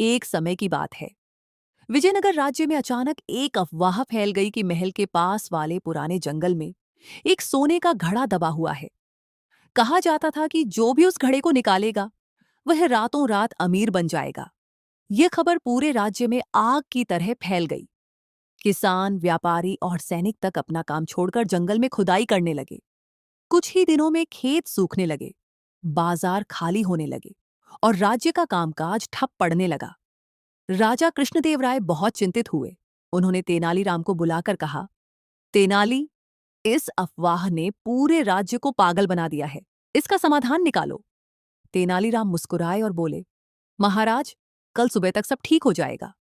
एक समय की बात है। विजयनगर राज्य में अचानक एक अफवाह फैल गई कि महल के पास वाले पुराने जंगल में एक सोने का घड़ा दबा हुआ है। कहा जाता था कि जो भी उस घड़े को निकालेगा वह रातों रात अमीर बन जाएगा। यह खबर पूरे राज्य में आग की तरह फैल गई। किसान, व्यापारी और सैनिक तक अपना काम छोड़कर जंगल में खुदाई करने लगे। कुछ ही दिनों में खेत सूखने लगे, बाजार खाली होने लगे और राज्य का कामकाज ठप पड़ने लगा। राजा कृष्णदेव राय बहुत चिंतित हुए। उन्होंने तेनालीराम को बुलाकर कहा, तेनाली, इस अफवाह ने पूरे राज्य को पागल बना दिया है। इसका समाधान निकालो। तेनालीराम मुस्कुराए और बोले, महाराज, कल सुबह तक सब ठीक हो जाएगा।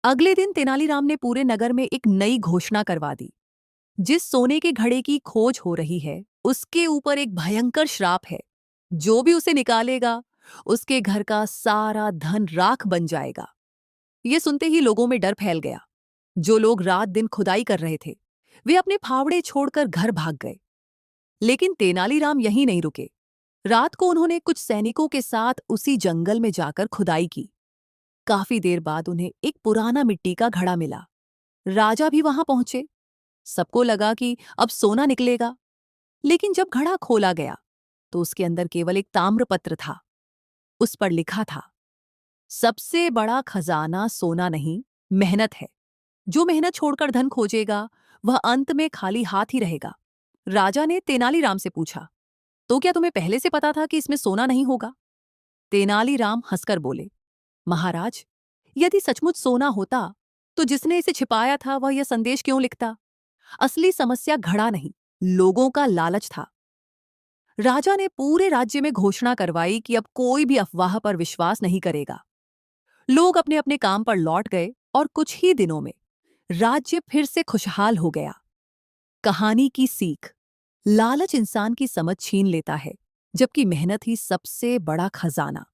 अगले दिन तेनालीराम ने पूरे नगर में एक नई घोषणा करवा दी। जिस सोने के घड़े की खोज हो रही है, उसके ऊपर एक भयंकर श्राप है। जो भी उसे निकालेगा, उसके घर का सारा धन राख बन जाएगा। ये सुनते ही लोगों में डर फैल गया। जो लोग रात दिन खुदाई कर रहे थे, वे अपने फावड़े छोड़कर घर भाग गए। लेकिन तेनालीराम यहीं नहीं रुके। रात को उन्होंने कुछ सैनिकों के साथ उसी जंगल में जाकर खुदाई की। काफी देर बाद उन्हें एक पुराना मिट्टी का घड़ा मिला। राजा भी वहां पहुंचे। सबको लगा कि अब सोना निकलेगा। लेकिन जब घड़ा खोला गया तो उसके अंदर केवल एक ताम्रपत्र था। उस पर लिखा था, सबसे बड़ा खजाना सोना नहीं, मेहनत है। जो मेहनत छोड़कर धन खोजेगा, वह अंत में खाली हाथ ही रहेगा। राजा ने तेनालीराम से पूछा, तो क्या तुम्हें पहले से पता था कि इसमें सोना नहीं होगा? तेनालीराम हंसकर बोले, महाराज, यदि सचमुच सोना होता तो जिसने इसे छिपाया था वह यह संदेश क्यों लिखता? असली समस्या घड़ा नहीं, लोगों का लालच था। राजा ने पूरे राज्य में घोषणा करवाई कि अब कोई भी अफवाह पर विश्वास नहीं करेगा। लोग अपने अपने काम पर लौट गए और कुछ ही दिनों में राज्य फिर से खुशहाल हो गया। कहानी की सीख, लालच इंसान की समझ छीन लेता है, जबकि मेहनत ही सबसे बड़ा खजाना।